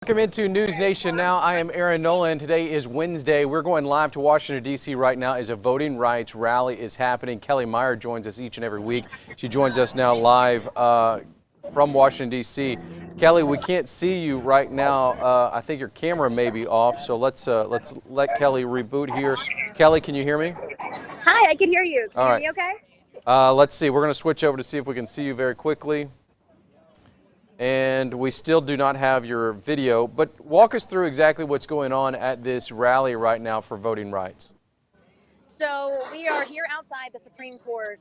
Welcome into News Nation Now. I am Aaron Nolan. Today is Wednesday. We're going live to Washington, D.C. right now as a voting rights rally is happening. Kelly Meyer joins us each and every week. She joins us now live from Washington, D.C. Kelly, we can't see you right now. I think your camera may be off, so let's let Kelly reboot here. Kelly, can you hear me? Hi, I can hear you. Can you hear me okay? Let's see. We're going to switch over to see if we can see you very quickly. And we still do not have your video, but walk us through exactly what's going on at this rally right now for voting rights. So we are here outside the Supreme Court.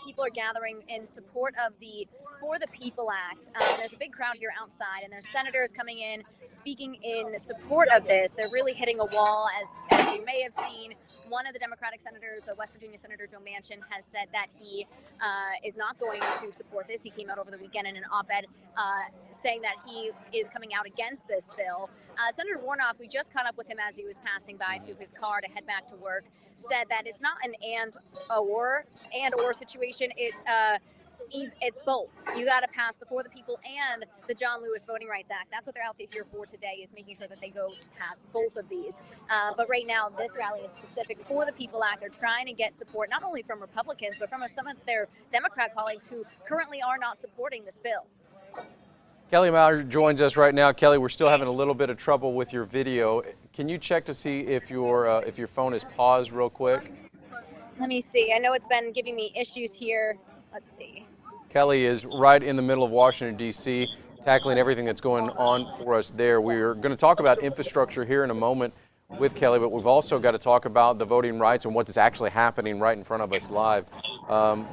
People are gathering in support of the For the People Act. There's a big crowd here outside, and there's senators coming in speaking in support of this. They're really hitting a wall, as you may have seen. One of the Democratic senators, West Virginia Senator Joe Manchin, has said that he is not going to support this. He came out over the weekend in an op-ed saying that he is coming out against this bill. Senator Warnock, we just caught up with him as he was passing by to his car to head back to work, said that it's not an and/or situation. It's both. You got to pass the For the People and the John Lewis Voting Rights Act. That's what they're out there here for today, is making sure that they go to pass both of these. But right now, this rally is specific for the People Act. They're trying to get support not only from Republicans, but from some of their Democrat colleagues who currently are not supporting this bill. Kelly Meyer joins us right now. Kelly, we're still having a little bit of trouble with your video. Can you check to see if your phone is paused real quick? Let me see. I know it's been giving me issues here. Let's see. Kelly is right in the middle of Washington, D.C., tackling everything that's going on for us there. We're going to talk about infrastructure here in a moment with Kelly, but we've also got to talk about the voting rights and what is actually happening right in front of us live.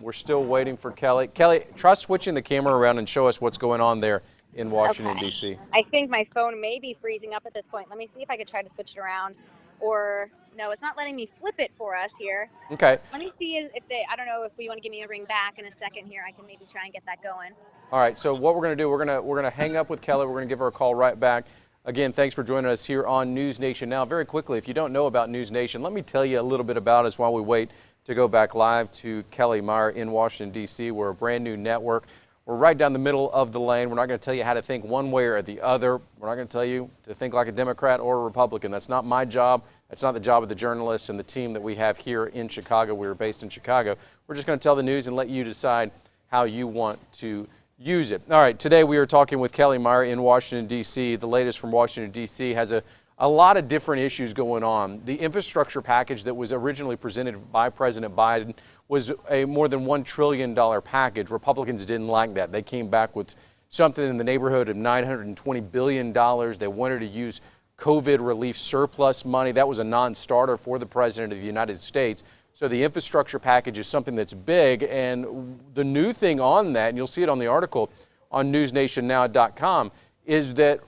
We're still waiting for Kelly. Kelly, try switching the camera around and show us what's going on there in Washington, Okay. D.C. I think my phone may be freezing up at this point. Let me see if I could try to switch it around. Or, no, it's not letting me flip it for us here. Okay. Let me see if I don't know if you want to give me a ring back in a second here. I can maybe try and get that going. All right, so what we're going to do, we're going to hang up with Kelly. We're going to give her a call right back. Again, thanks for joining us here on News Nation Now. Very quickly, if you don't know about News Nation, let me tell you a little bit about us while we wait to go back live to Kelly Meyer in Washington, D.C. We're a brand new network. We're right down the middle of the lane. We're not going to tell you how to think one way or the other. We're not going to tell you to think like a Democrat or a Republican. That's not my job. That's not the job of the journalists and the team that we have here in Chicago. We're based in Chicago. We're just going to tell the news and let you decide how you want to use it. All right, today we are talking with Kelly Meyer in Washington, D.C. The latest from Washington, D.C. has a lot of different issues going on. The infrastructure package that was originally presented by President Biden was a more than $1 trillion package. Republicans didn't like that. They came back with something in the neighborhood of $920 billion. They wanted to use COVID relief surplus money. That was a non-starter for the President of the United States. So the infrastructure package is something that's big. And the new thing on that, and you'll see it on the article on newsnationnow.com, is that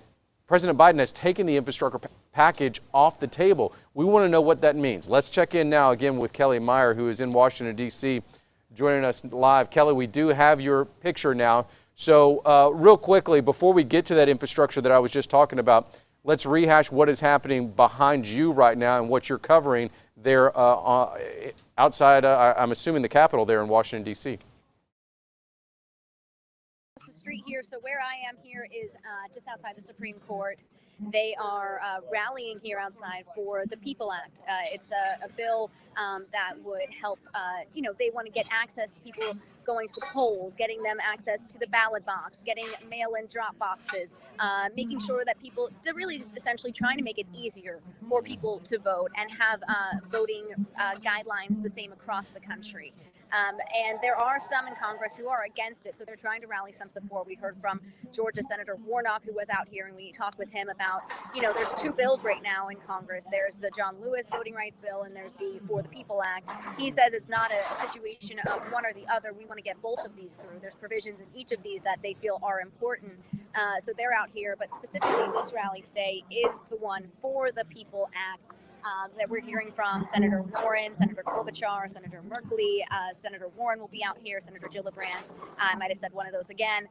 President Biden has taken the infrastructure package off the table. We want to know what that means. Let's check in now again with Kelly Meyer, who is in Washington, D.C., joining us live. Kelly, we do have your picture now. So real quickly, before we get to that infrastructure that I was just talking about, let's rehash what is happening behind you right now and what you're covering there outside, I'm assuming, the Capitol there in Washington, D.C. The street here. So where I am here is just outside the Supreme Court. They are rallying here outside for the People Act. It's a bill that would help, they want to get access to people going to the polls, getting them access to the ballot box, getting mail-in drop boxes, making sure that they're really just essentially trying to make it easier for people to vote and have voting guidelines the same across the country. And there are some in Congress who are against it, so they're trying to rally some support. We heard from Georgia Senator Warnock, who was out here, and we talked with him about, there's two bills right now in Congress. There's the John Lewis voting rights bill, and there's the For the People Act. He says it's not a situation of one or the other. We want to get both of these through. There's provisions in each of these that they feel are important. So they're out here, but specifically this rally today is the one For the People Act. That we're hearing from Senator Warren, Senator Klobuchar, Senator Merkley, Senator Warren will be out here, Senator Gillibrand. I might have said one of those again,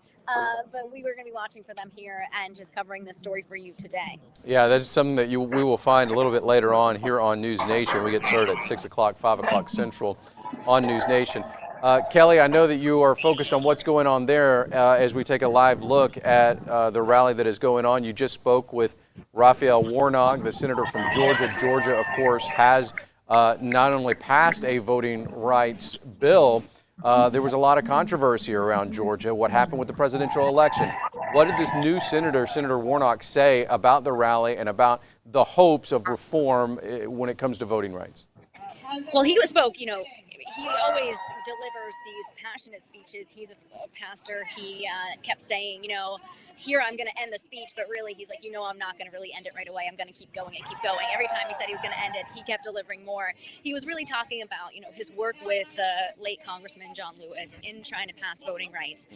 but we were going to be watching for them here and just covering this story for you today. Yeah, that's something that we will find a little bit later on here on News Nation. We get started at 6 o'clock, 5 o'clock Central on News Nation. Kelly, I know that you are focused on what's going on there as we take a live look at the rally that is going on. You just spoke with Raphael Warnock, the senator from Georgia. Georgia, of course, has not only passed a voting rights bill, there was a lot of controversy around Georgia, what happened with the presidential election. What did this new senator, Senator Warnock, say about the rally and about the hopes of reform when it comes to voting rights? Well, he spoke, he always delivers these passionate speeches. He's a pastor. He kept saying, here I'm going to end the speech, but really he's like, I'm not going to really end it right away. I'm going to keep going and keep going. Every time he said he was going to end it, he kept delivering more. He was really talking about, his work with the late Congressman John Lewis in trying to pass voting rights.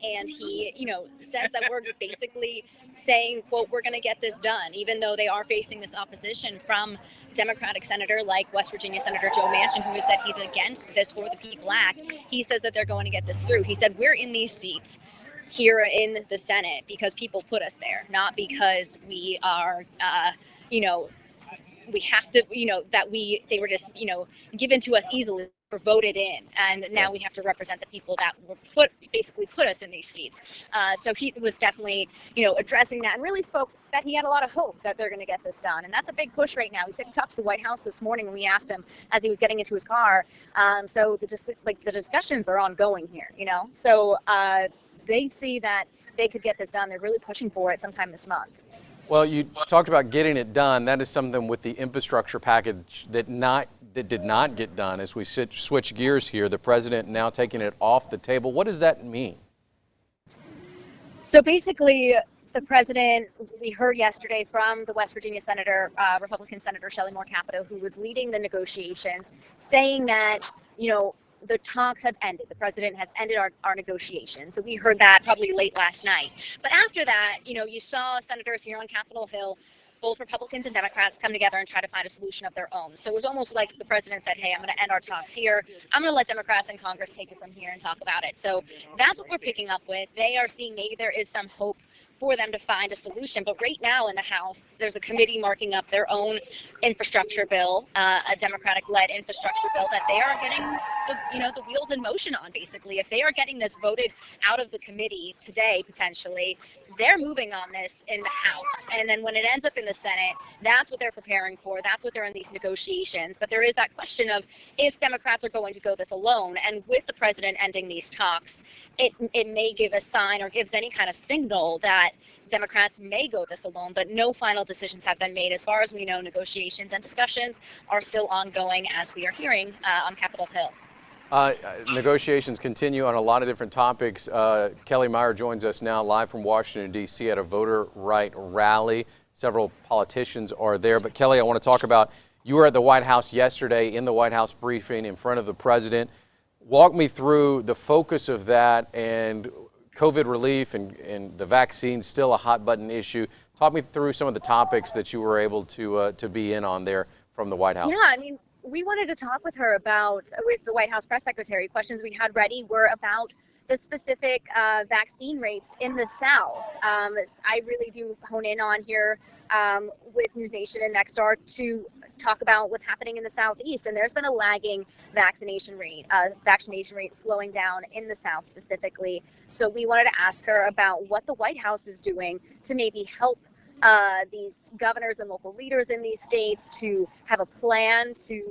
And he, says that we're basically saying, quote, we're going to get this done, even though they are facing this opposition from Democratic senator like West Virginia Senator Joe Manchin, who has said he's against this For the People Act. He says that they're going to get this through. He said, we're in these seats here in the Senate because people put us there, not because we are, we have to, they were just, given to us easily or voted in. And now we have to represent the people that were basically put us in these seats. So he was definitely, addressing that and really spoke that he had a lot of hope that they're going to get this done. And that's a big push right now. He said he talked to the White House this morning when we asked him as he was getting into his car. So the discussions are ongoing here, So they see that they could get this done. They're really pushing for it sometime this month. Well, you talked about getting it done. That is something with the infrastructure package that did not get done. As we switch gears here, the president now taking it off the table. What does that mean? So basically, the president, we heard yesterday from the West Virginia senator, Republican Senator Shelley Moore Capito, who was leading the negotiations, saying that, the talks have ended. The president has ended our negotiations. So we heard that probably late last night. But after that, you saw senators here on Capitol Hill, both Republicans and Democrats, come together and try to find a solution of their own. So it was almost like the president said, hey, I'm going to end our talks here. I'm going to let Democrats and Congress take it from here and talk about it. So that's what we're picking up with. They are seeing maybe there is some hope for them to find a solution. But right now in the House, there's a committee marking up their own infrastructure bill, a Democratic-led infrastructure bill that they are getting the wheels in motion on, basically. If they are getting this voted out of the committee today, potentially, they're moving on this in the House. And then when it ends up in the Senate, that's what they're preparing for. That's what they're in these negotiations. But there is that question of if Democrats are going to go this alone, and with the president ending these talks, it may give a sign or gives any kind of signal that Democrats may go this alone, but no final decisions have been made. As far as we know, negotiations and discussions are still ongoing, as we are hearing on Capitol Hill. Negotiations continue on a lot of different topics. Kelly Meyer joins us now live from Washington, D.C. at a voter right rally. Several politicians are there. But Kelly, I want to talk about, you were at the White House yesterday in the White House briefing in front of the president. Walk me through the focus of that and COVID relief and the vaccine, still a hot button issue. Talk me through some of the topics that you were able to be in on there from the White House. Yeah, we wanted to talk with her with the White House press secretary. Questions we had ready were about the specific vaccine rates in the South. I really do hone in on here with News Nation and Nexstar to talk about what's happening in the Southeast. And there's been a lagging vaccination rate slowing down in the South specifically. So we wanted to ask her about what the White House is doing to maybe help these governors and local leaders in these states to have a plan to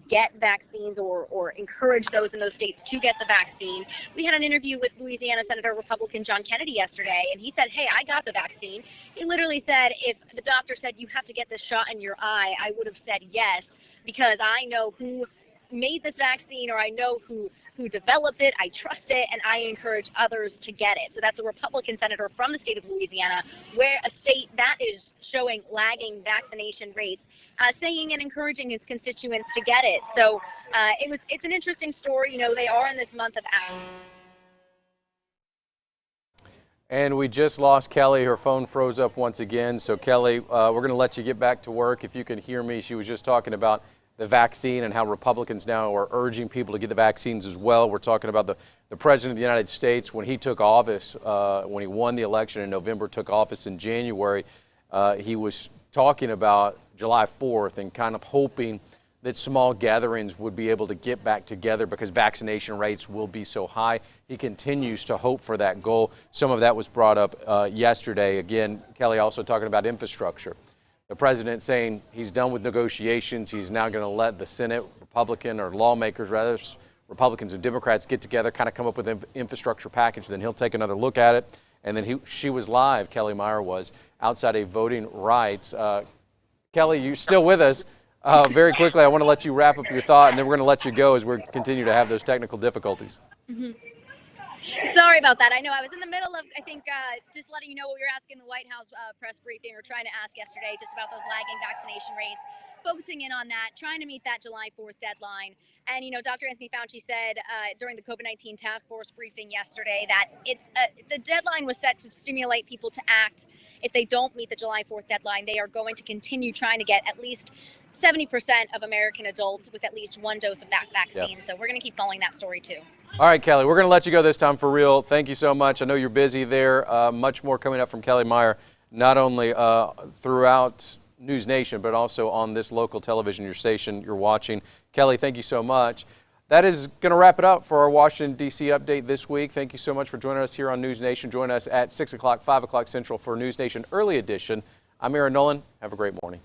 get vaccines or encourage those in those states to get the vaccine. We had an interview with Louisiana Senator Republican John Kennedy yesterday, and he said, hey, I got the vaccine. He literally said, if the doctor said you have to get this shot in your eye, I would have said yes, because I know who made this vaccine, or I know who developed it, I trust it, and I encourage others to get it. So that's a Republican senator from the state of Louisiana, where a state that is showing lagging vaccination rates, saying and encouraging his constituents to get it. So it's an interesting story. They are in this month of August. And we just lost Kelly. Her phone froze up once again. So Kelly, we're going to let you get back to work. If you can hear me, she was just talking about the vaccine and how Republicans now are urging people to get the vaccines as well. We're talking about the President of the United States when he took office, when he won the election in November, took office in January. He was talking about July 4th and kind of hoping that small gatherings would be able to get back together because vaccination rates will be so high. He continues to hope for that goal. Some of that was brought up yesterday. Again, Kelly also talking about infrastructure. The president saying he's done with negotiations. He's now going to let the Senate, Republican or lawmakers, rather, Republicans and Democrats get together, kind of come up with an infrastructure package. Then he'll take another look at it. And then she was live, Kelly Meyer was, outside a voting rights. Kelly, you still with us? Very quickly, I want to let you wrap up your thought, and then we're going to let you go as we continue to have those technical difficulties. Sorry about that. I know I was in the middle of, I think, just letting you know what we were asking the White House press briefing, or trying to ask yesterday, just about those lagging vaccination rates, focusing in on that, trying to meet that July 4th deadline. And, Dr. Anthony Fauci said during the COVID-19 task force briefing yesterday that the deadline was set to stimulate people to act. If they don't meet the July 4th deadline, they are going to continue trying to get at least 70% of American adults with at least one dose of that vaccine. Yep. So we're going to keep following that story too. All right, Kelly, we're going to let you go this time for real. Thank you so much. I know you're busy there. Much more coming up from Kelly Meyer, not only throughout News Nation, but also on this local television, your station you're watching. Kelly, thank you so much. That is going to wrap it up for our Washington, D.C. update this week. Thank you so much for joining us here on News Nation. Join us at 6 o'clock, 5 o'clock Central for News Nation Early Edition. I'm Aaron Nolan. Have a great morning.